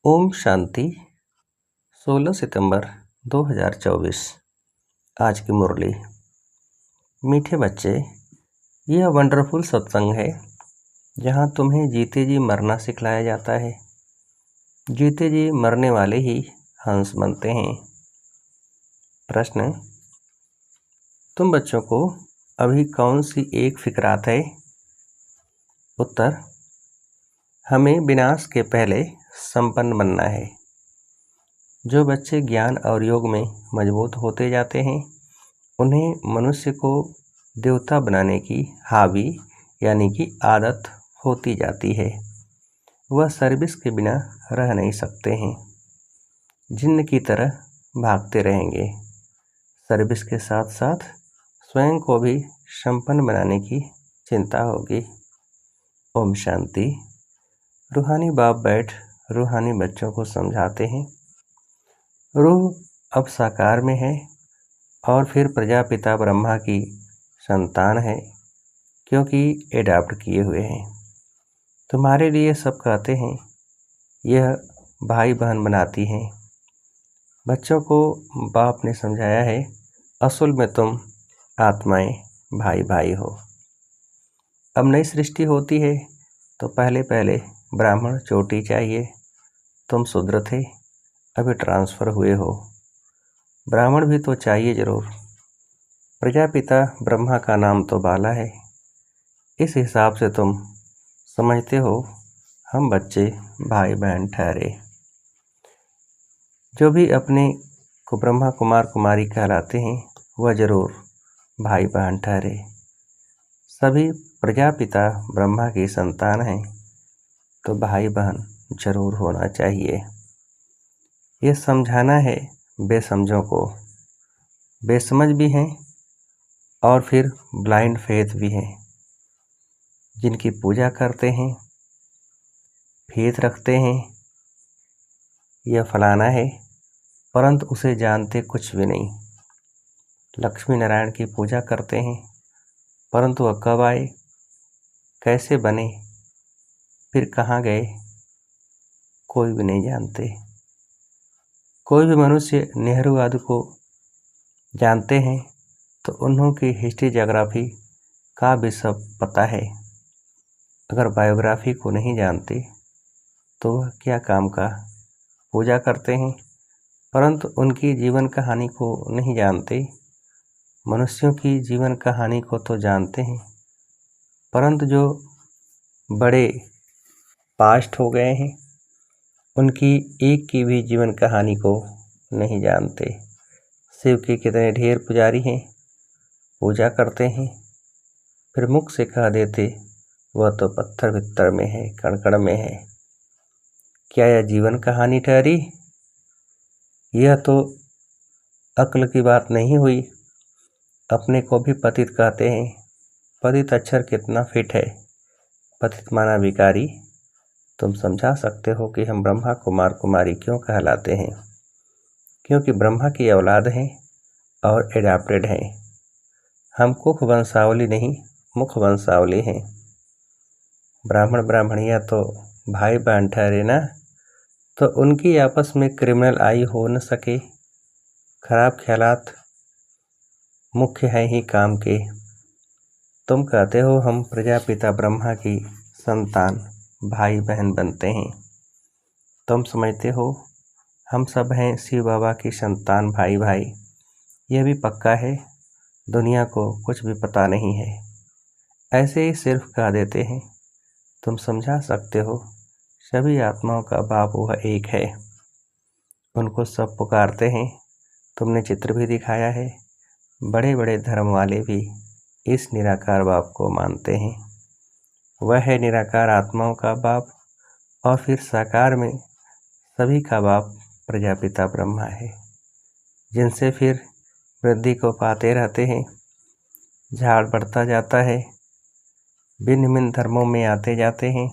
ओम शांति। 16 सितंबर 2024। आज की मुरली। मीठे बच्चे, यह वंडरफुल सत्संग है जहाँ तुम्हें जीते जी मरना सिखलाया जाता है। जीते जी मरने वाले ही हंस बनते हैं। प्रश्न: तुम बच्चों को अभी कौन सी एक फिक्रात है? उत्तर: हमें विनाश के पहले संपन्न बनना है। जो बच्चे ज्ञान और योग में मजबूत होते जाते हैं, उन्हें मनुष्य को देवता बनाने की हावी यानी कि आदत होती जाती है। वह सर्विस के बिना रह नहीं सकते हैं। जिन्न की तरह भागते रहेंगे। सर्विस के साथ साथ स्वयं को भी संपन्न बनाने की चिंता होगी। ओम शांति। रूहानी बाप बैठ रूहानी बच्चों को समझाते हैं। रूह अब साकार में है और फिर प्रजापिता ब्रह्मा की संतान है, क्योंकि एडाप्ट किए हुए हैं। तुम्हारे लिए सब कहते हैं, यह भाई बहन बनाती हैं। बच्चों को बाप ने समझाया है, असल में तुम आत्माएं भाई भाई हो। अब नई सृष्टि होती है तो पहले पहले ब्राह्मण चोटी चाहिए। तुम शूद्र थे, अभी ट्रांसफ़र हुए हो। ब्राह्मण भी तो चाहिए जरूर। प्रजापिता ब्रह्मा का नाम तो बाला है। इस हिसाब से तुम समझते हो हम बच्चे भाई बहन ठहरे। जो भी अपने को ब्रह्मा कुमार कुमारी कहलाते हैं, वह जरूर भाई बहन ठहरे। सभी प्रजापिता ब्रह्मा की संतान हैं, तो भाई बहन जरूर होना चाहिए। ये समझाना है बेसमझों को। बेसमझ भी हैं और फिर ब्लाइंड फेथ भी हैं, जिनकी पूजा करते हैं, फेथ रखते हैं, यह फलाना है, परंतु उसे जानते कुछ भी नहीं। लक्ष्मी नारायण की पूजा करते हैं, परंतु वह कब आए, कैसे बने, फिर कहाँ गए, कोई भी नहीं जानते। कोई भी मनुष्य नेहरू आदि को जानते हैं तो उन्हों की हिस्ट्री जोग्राफी का भी सब पता है। अगर बायोग्राफी को नहीं जानते तो वह क्या काम का। पूजा करते हैं परंतु उनकी जीवन कहानी को नहीं जानते। मनुष्यों की जीवन कहानी को तो जानते हैं, परंतु जो बड़े पास्ट हो गए हैं, उनकी एक की भी जीवन कहानी को नहीं जानते। शिव के कितने ढेर पुजारी हैं, पूजा करते हैं, फिर मुख से कह देते वह तो पत्थर भित्तर में है, कण कण में है। क्या यह जीवन कहानी ठहरी? यह तो अक्ल की बात नहीं हुई। अपने को भी पतित कहते हैं। पतित अक्षर कितना फिट है। पतित माना विकारी। तुम समझा सकते हो कि हम ब्रह्मा कुमार कुमारी क्यों कहलाते हैं? क्योंकि ब्रह्मा की औलाद हैं और एडाप्टेड हैं। हम कुख वंशावली नहीं, मुख वंशावली हैं। ब्राह्मण ब्राह्मणियाँ तो भाई बहन ठहरे ना, तो उनकी आपस में क्रिमिनल आई हो न सके। खराब ख्यालात मुख्य हैं ही काम के। तुम कहते हो हम प्रजापिता ब्रह्मा की संतान भाई बहन बनते हैं। तुम समझते हो हम सब हैं शिव बाबा की संतान भाई भाई। यह भी पक्का है, दुनिया को कुछ भी पता नहीं है, ऐसे ही सिर्फ कह देते हैं। तुम समझा सकते हो सभी आत्माओं का बाप वह एक है। उनको सब पुकारते हैं। तुमने चित्र भी दिखाया है। बड़े बड़े धर्म वाले भी इस निराकार बाप को मानते हैं। वह है निराकार आत्माओं का बाप, और फिर साकार में सभी का बाप प्रजापिता ब्रह्मा है, जिनसे फिर वृद्धि को पाते रहते हैं। झाड़ बढ़ता जाता है, भिन्न भिन्न धर्मों में आते जाते हैं।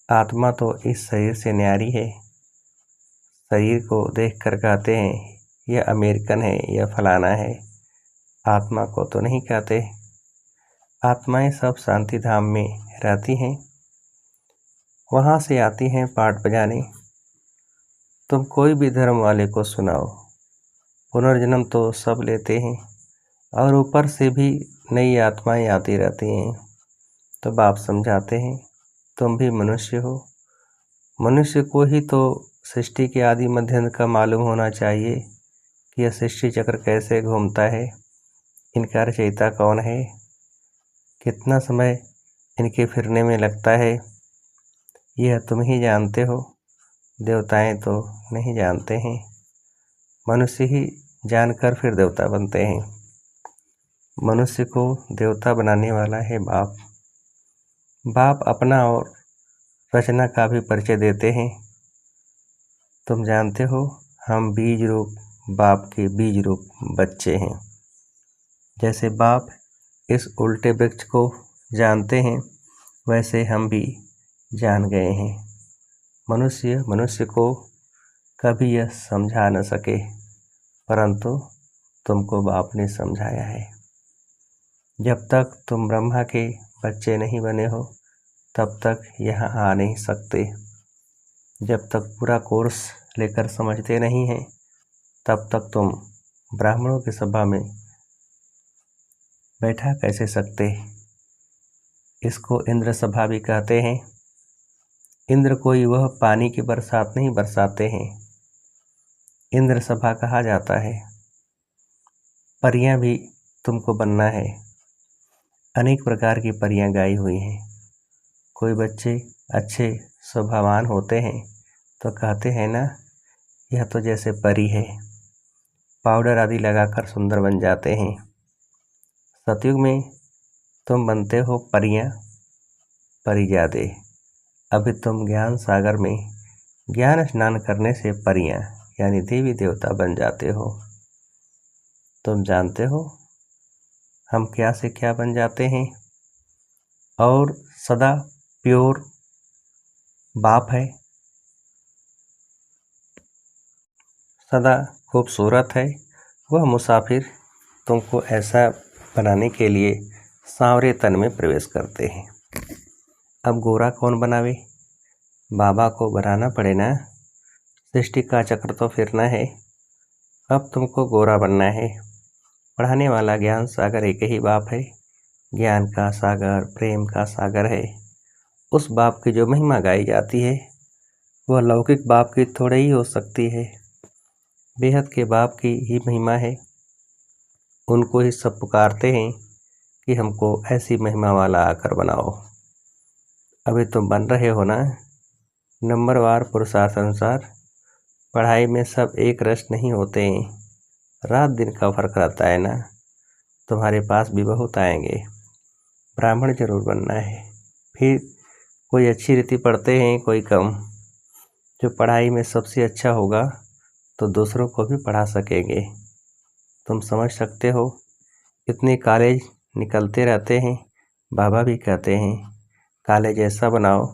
आत्मा तो इस शरीर से न्यारी है। शरीर को देखकर कहते हैं यह अमेरिकन है, यह फलाना है। आत्मा को तो नहीं कहते। आत्माएं सब शांति धाम में रहती हैं। वहाँ से आती हैं पाठ बजाने, तुम कोई भी धर्म वाले को सुनाओ, पुनर्जन्म तो सब लेते हैं और ऊपर से भी नई आत्माएं आती रहती हैं। तो बाप समझाते हैं, तुम भी मनुष्य हो, मनुष्य को ही तो सृष्टि के आदि मध्य अंत का मालूम होना चाहिए कि यह सृष्टि चक्र कैसे घूमता है, इनका रचयिता कौन है, कितना समय इनके फिरने में लगता है, यह तुम ही जानते हो। देवताएं तो नहीं जानते हैं, मनुष्य ही जानकर फिर देवता बनते हैं। मनुष्य को देवता बनाने वाला है बाप। बाप अपना और रचना का भी परिचय देते हैं। तुम जानते हो, हम बीज रूप बाप के बीज रूप बच्चे हैं। जैसे बाप इस उल्टे वृक्ष को जानते हैं, वैसे हम भी जान गए हैं। मनुष्य को कभी यह समझा न सके, परंतु तुमको बाप ने समझाया है। जब तक तुम ब्रह्मा के बच्चे नहीं बने हो, तब तक यहाँ आ नहीं सकते। जब तक पूरा कोर्स लेकर समझते नहीं हैं, तब तक तुम ब्राह्मणों की सभा में बैठा कैसे सकते। इसको इंद्र सभा भी कहते हैं। इंद्र कोई वह पानी की बरसात नहीं बरसाते हैं, इंद्र सभा कहा जाता है। परियां भी तुमको बनना है। अनेक प्रकार की परियां गाई हुई हैं। कोई बच्चे अच्छे स्वभावान होते हैं तो कहते हैं ना, यह तो जैसे परी है, पाउडर आदि लगाकर सुंदर बन जाते हैं। सतयुग में तुम बनते हो परियां, परिजादे। अभी तुम ज्ञान सागर में ज्ञान स्नान करने से परियां यानी देवी देवता बन जाते हो। तुम जानते हो हम क्या से क्या बन जाते हैं, और सदा प्योर बाप है, सदा खूबसूरत है। वह मुसाफिर तुमको ऐसा बनाने के लिए सांवरे तन में प्रवेश करते हैं। अब गोरा कौन बनावे? बाबा को बनाना पड़े ना, सृष्टि का चक्र तो फिरना है। अब तुमको गोरा बनना है। पढ़ाने वाला ज्ञान सागर एक ही बाप है। ज्ञान का सागर, प्रेम का सागर है। उस बाप की जो महिमा गाई जाती है, वह लौकिक बाप की थोड़ी ही हो सकती है, बेहद के बाप की ही महिमा है। उनको ही सब पुकारते हैं कि हमको ऐसी महिमा वाला आकर बनाओ। अभी तुम बन रहे हो ना। नंबरवार पुरुषार्थ अनुसार पढ़ाई में सब एक रस नहीं होते हैं, रात दिन का फर्क रहता है ना। तुम्हारे पास भी बहुत आएंगे, ब्राह्मण जरूर बनना है। फिर कोई अच्छी रीति पढ़ते हैं, कोई कम। जो पढ़ाई में सबसे अच्छा होगा तो दूसरों को भी पढ़ा सकेंगे। तुम समझ सकते हो, इतने कॉलेज निकलते रहते हैं। बाबा भी कहते हैं कॉलेज ऐसा बनाओ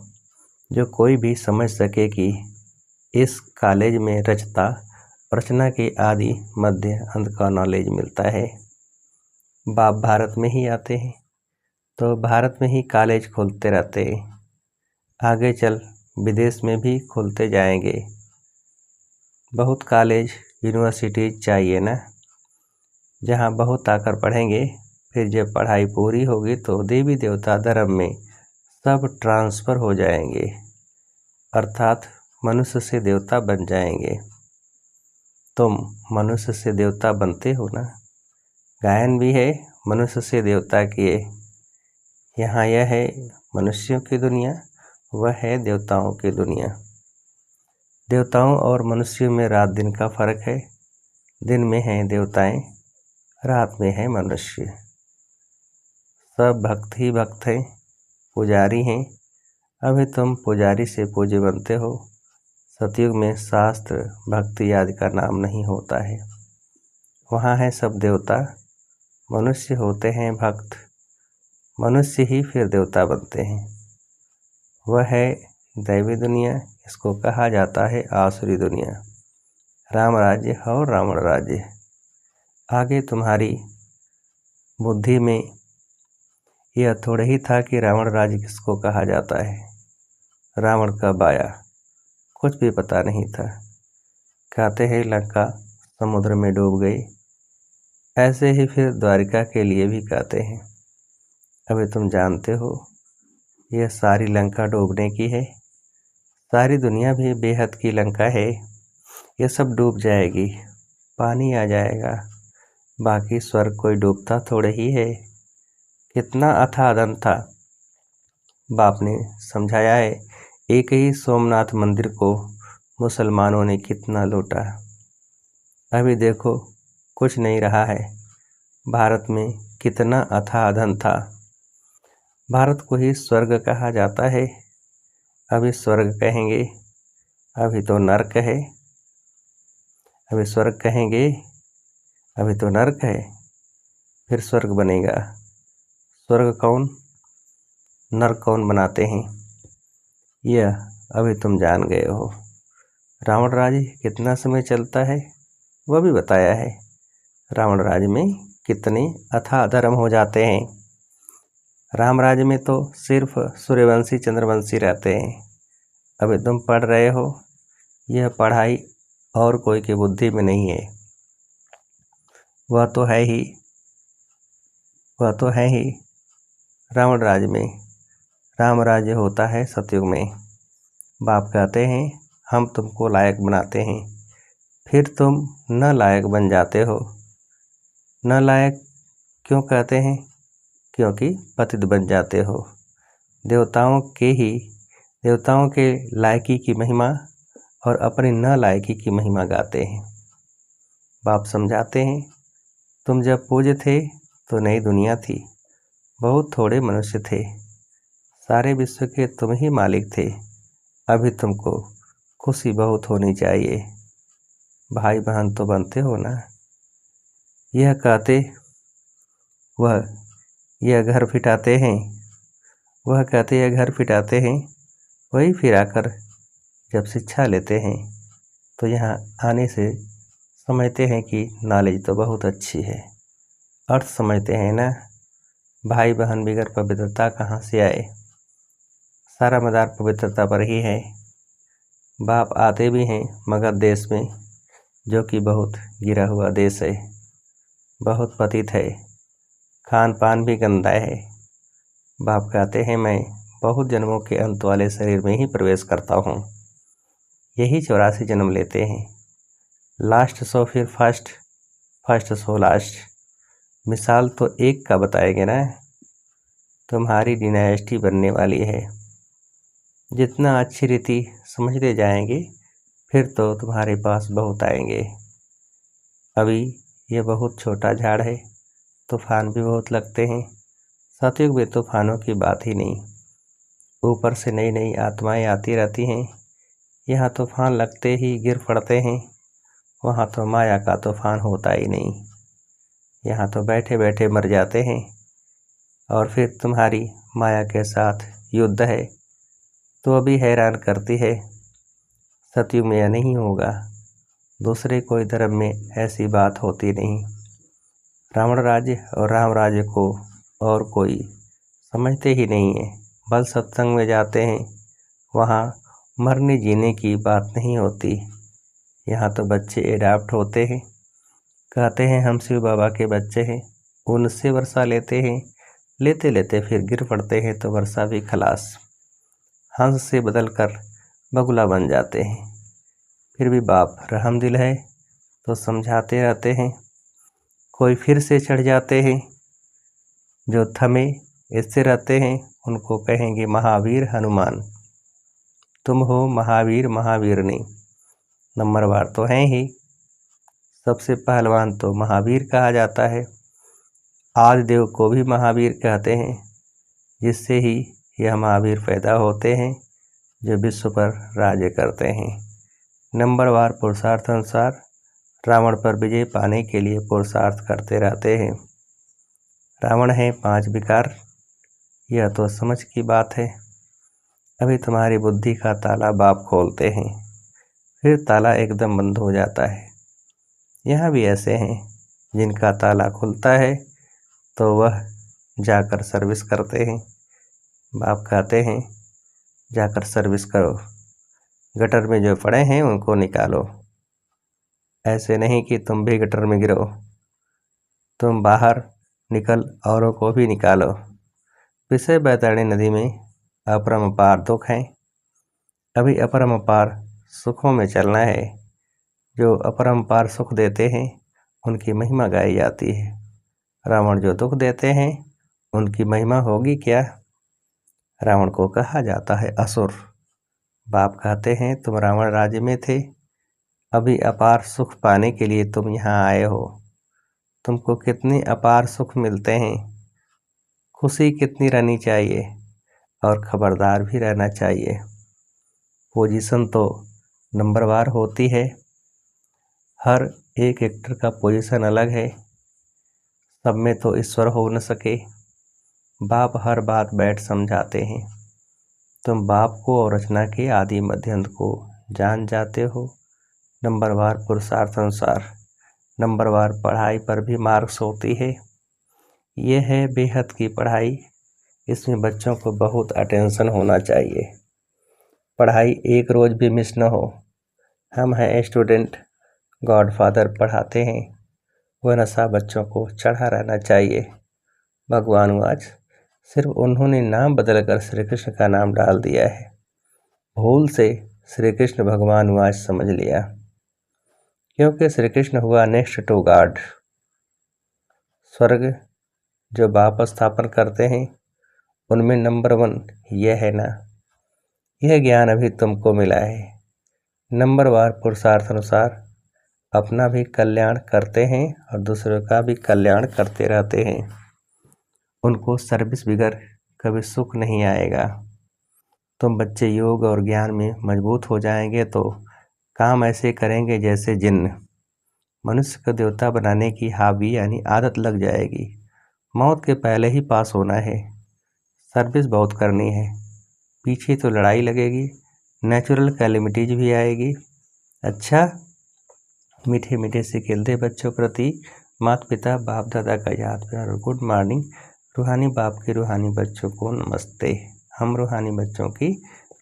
जो कोई भी समझ सके कि इस कॉलेज में रचता रचना के आदि मध्य अंत का नॉलेज मिलता है। बाप भारत में ही आते हैं तो भारत में ही कॉलेज खोलते रहते हैं। आगे चल विदेश में भी खोलते जाएंगे। बहुत कॉलेज यूनिवर्सिटीज चाहिए ना, जहाँ बहुत आकर पढ़ेंगे। फिर जब पढ़ाई पूरी होगी तो देवी देवता धर्म में सब ट्रांसफ़र हो जाएंगे, अर्थात मनुष्य से देवता बन जाएंगे। तुम मनुष्य से देवता बनते हो ना। गायन भी है मनुष्य से देवता किए। यहाँ यह है मनुष्यों की दुनिया, वह है देवताओं की दुनिया। देवताओं और मनुष्यों में रात दिन का फर्क है। दिन में हैं देवताएं, रात में है मनुष्य। सब भक्त ही भक्त हैं, पुजारी हैं। अभी तुम पुजारी से पूज्य बनते हो। सतयुग में शास्त्र भक्ति आदि का नाम नहीं होता है। वहाँ है सब देवता, मनुष्य होते हैं भक्त। मनुष्य ही फिर देवता बनते हैं। वह है दैवी दुनिया, इसको कहा जाता है आसुरी दुनिया। राम राज्य और रावण राज्य। आगे तुम्हारी बुद्धि में यह थोड़ा ही था कि रावण राज्य किसको कहा जाता है। रावण कब आया कुछ भी पता नहीं था। कहते हैं लंका समुद्र में डूब गई। ऐसे ही फिर द्वारिका के लिए भी कहते हैं। अभी तुम जानते हो यह सारी लंका डूबने की है। सारी दुनिया भी बेहद की लंका है। ये सब डूब जाएगी, पानी आ जाएगा। बाकी स्वर्ग कोई डूबता थोड़े ही है। कितना अथाह था। बाप ने समझाया है। एक ही सोमनाथ मंदिर को मुसलमानों ने कितना लूटा। अभी देखो कुछ नहीं रहा है। भारत में कितना अथाह धन था। भारत को ही स्वर्ग कहा जाता है। अभी स्वर्ग कहेंगे, अभी तो नर्क है। अभी स्वर्ग कहेंगे, अभी तो नर्क है। फिर स्वर्ग बनेगा। स्वर्ग कौन, नर्क कौन बनाते हैं, यह अभी तुम जान गए हो। रावण राज्य कितना समय चलता है वह भी बताया है। रावण राज्य में कितने अथाह धर्म हो जाते हैं। राम राज्य में तो सिर्फ सूर्यवंशी चंद्रवंशी रहते हैं। अभी तुम पढ़ रहे हो, यह पढ़ाई और कोई की बुद्धि में नहीं है। वह तो है ही, वह तो है ही रावण राज्य में। राम राज्य होता है सतयुग में। बाप कहते हैं हम तुमको लायक बनाते हैं, फिर तुम न लायक बन जाते हो। न लायक क्यों कहते हैं, क्योंकि पतित बन जाते हो। देवताओं के लायकी की महिमा और अपनी न लायकी की महिमा गाते हैं। बाप समझाते हैं तुम जब पूज्य थे तो नई दुनिया थी, बहुत थोड़े मनुष्य थे, सारे विश्व के तुम ही मालिक थे। अभी तुमको खुशी बहुत होनी चाहिए, भाई बहन तो बनते हो ना। यह कहते वह यह घर फिटाते हैं, वह कहते यह घर फिटाते हैं। वही फिर आकर जब शिक्षा लेते हैं तो यहाँ आने से समझते हैं कि नॉलेज तो बहुत अच्छी है। अर्थ समझते हैं ना। भाई बहन बिगड़ पवित्रता कहाँ से आए, सारा मदार पवित्रता पर ही है। बाप आते भी हैं मगध देश में, जो कि बहुत गिरा हुआ देश है, बहुत पतित है, खान पान भी गंदा है। बाप कहते हैं मैं बहुत जन्मों के अंत वाले शरीर में ही प्रवेश करता हूँ। यही 84 जन्म लेते हैं। लास्ट सो फिर फर्स्ट, फर्स्ट सो लास्ट। मिसाल तो एक का बताएंगे ना। तुम्हारी डिनाइस्टी बनने वाली है। जितना अच्छी रीति समझते जाएंगे फिर तो तुम्हारे पास बहुत आएंगे। अभी ये बहुत छोटा झाड़ है, तूफान भी बहुत लगते हैं। सतयुग में तूफानों की बात ही नहीं। ऊपर से नई नई आत्माएं आती रहती हैं। यहाँ तूफान लगते ही गिर पड़ते हैं। वहाँ तो माया का तूफान होता ही नहीं। यहाँ तो बैठे बैठे मर जाते हैं। और फिर तुम्हारी माया के साथ युद्ध है तो अभी हैरान करती है। सतयुग में यह नहीं होगा। दूसरे कोई धर्म में ऐसी बात होती नहीं। रावण राज्य और राम राज्य को और कोई समझते ही नहीं है। बल सत्संग में जाते हैं, वहाँ मरने जीने की बात नहीं होती। यहाँ तो बच्चे एडाप्ट होते हैं, कहते हैं हम शिव बाबा के बच्चे हैं, उनसे वर्षा लेते हैं, लेते लेते फिर गिर पड़ते हैं तो वर्षा भी खलास। हंस से बदलकर बगुला बन जाते हैं। फिर भी बाप रहमदिल है तो समझाते रहते हैं। कोई फिर से चढ़ जाते हैं, जो थमे इससे रहते हैं उनको कहेंगे महावीर हनुमान। तुम हो महावीर महावीरनी, नंबरवार तो हैं ही। सबसे पहलवान तो महावीर कहा जाता है। आदिदेव को भी महावीर कहते हैं, जिससे ही यह महावीर पैदा होते हैं जो विश्व पर राज्य करते हैं। नंबरवार पुरुषार्थ अनुसार रावण पर विजय पाने के लिए पुरुषार्थ करते रहते हैं। रावण है 5 विकार, यह तो समझ की बात है। अभी तुम्हारी बुद्धि का ताला बाप खोलते हैं, फिर ताला एकदम बंद हो जाता है। यहाँ भी ऐसे हैं जिनका ताला खुलता है तो वह जाकर सर्विस करते हैं। बाप कहते हैं जाकर सर्विस करो, गटर में जो पड़े हैं उनको निकालो। ऐसे नहीं कि तुम भी गटर में गिरो। तुम बाहर निकल औरों को भी निकालो। विषय बैतरणी नदी में अपरंपार दुख हैं। अभी अपरंपार सुखों में चलना है। जो अपरंपार सुख देते हैं उनकी महिमा गाई जाती है। रावण जो दुख देते हैं उनकी महिमा होगी क्या। रावण को कहा जाता है असुर। बाप कहते हैं तुम रावण राज्य में थे, अभी अपार सुख पाने के लिए तुम यहाँ आए हो। तुमको कितने अपार सुख मिलते हैं। खुशी कितनी रहनी चाहिए और खबरदार भी रहना चाहिए। पोजीशन तो नंबरवार होती है। हर एक एक्टर का पोजीशन अलग है। सब में तो ईश्वर हो न सके। बाप हर बात बैठ समझाते हैं। तुम बाप को और रचना के आदि मध्यांत को जान जाते हो। नंबरवार पुरुषार्थ अनुसार नंबरवार पढ़ाई पर भी मार्क्स होती है। यह है बेहद की पढ़ाई। इसमें बच्चों को बहुत अटेंशन होना चाहिए। पढ़ाई एक रोज भी मिस न हो। हम हैं स्टूडेंट, गॉडफादर पढ़ाते हैं। वह नशा बच्चों को चढ़ा रहना चाहिए। भगवान आज सिर्फ उन्होंने नाम बदलकर श्री कृष्ण का नाम डाल दिया है। भूल से श्री कृष्ण भगवान आज समझ लिया, क्योंकि श्री कृष्ण हुआ नेक्स्ट टू गॉड। स्वर्ग जो बाप स्थापन करते हैं उनमें नंबर 1 यह है ना। यह ज्ञान अभी तुमको मिला है। नंबरवार पुरुषार्थ अनुसार अपना भी कल्याण करते हैं और दूसरों का भी कल्याण करते रहते हैं। उनको सर्विस बिगर कभी सुख नहीं आएगा। तुम बच्चे योग और ज्ञान में मजबूत हो जाएंगे तो काम ऐसे करेंगे जैसे जिन्न। मनुष्य को देवता बनाने की हावी यानी आदत लग जाएगी। मौत के पहले ही पास होना है। सर्विस बहुत करनी है। पीछे तो लड़ाई लगेगी, नेचुरल कैलेमिटीज भी आएगी। अच्छा, मीठे मीठे से खिलते बच्चों प्रति माता पिता बाप दादा का याद प्यार और गुड मॉर्निंग। रूहानी बाप के रूहानी बच्चों को नमस्ते। हम रूहानी बच्चों की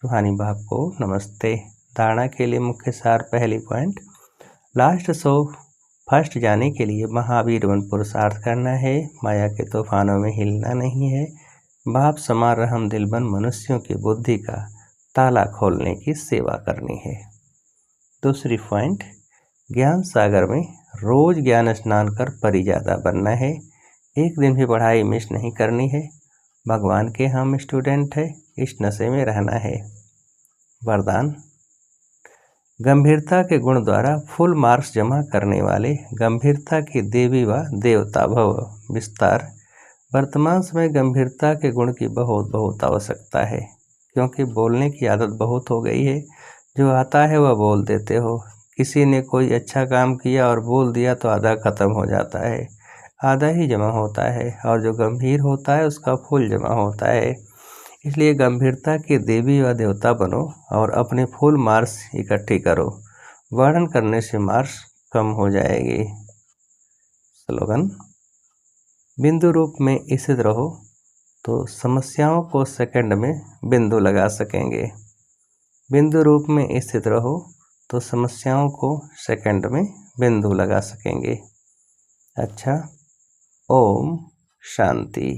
रूहानी बाप को नमस्ते। धारणा के लिए मुख्य सार पहली पॉइंट, लास्ट सो फर्स्ट जाने के लिए महावीर वन पुरुषार्थ करना है। माया के तूफानों में हिलना नहीं है। बाप समान रहम दिलबन मनुष्यों की बुद्धि का ताला खोलने की सेवा करनी है। दूसरी पॉइंट, ज्ञान सागर में रोज ज्ञान स्नान कर परिजादा बनना है। एक दिन भी पढ़ाई मिस नहीं करनी है। भगवान के हम स्टूडेंट हैं, इस नशे में रहना है। वरदान, गंभीरता के गुण द्वारा फुल मार्क्स जमा करने वाले गंभीरता की देवी व देवता भव। विस्तार, वर्तमान समय गंभीरता के गुण की बहुत आवश्यकता है, क्योंकि बोलने की आदत बहुत हो गई है। जो आता है वह बोल देते हो। किसी ने कोई अच्छा काम किया और बोल दिया तो आधा खत्म हो जाता है, आधा ही जमा होता है, और जो गंभीर होता है उसका फूल जमा होता है। इसलिए गंभीरता के देवी व देवता बनो और अपने फुल मार्क्स इकट्ठी करो। वर्णन करने से मार्क्स कम हो जाएगी। स्लोगन, बिंदु रूप में स्थित रहो तो समस्याओं को सेकंड में बिंदु लगा सकेंगे। बिंदु रूप में स्थित रहो तो समस्याओं को सेकंड में बिंदु लगा सकेंगे। अच्छा, ओम शांति।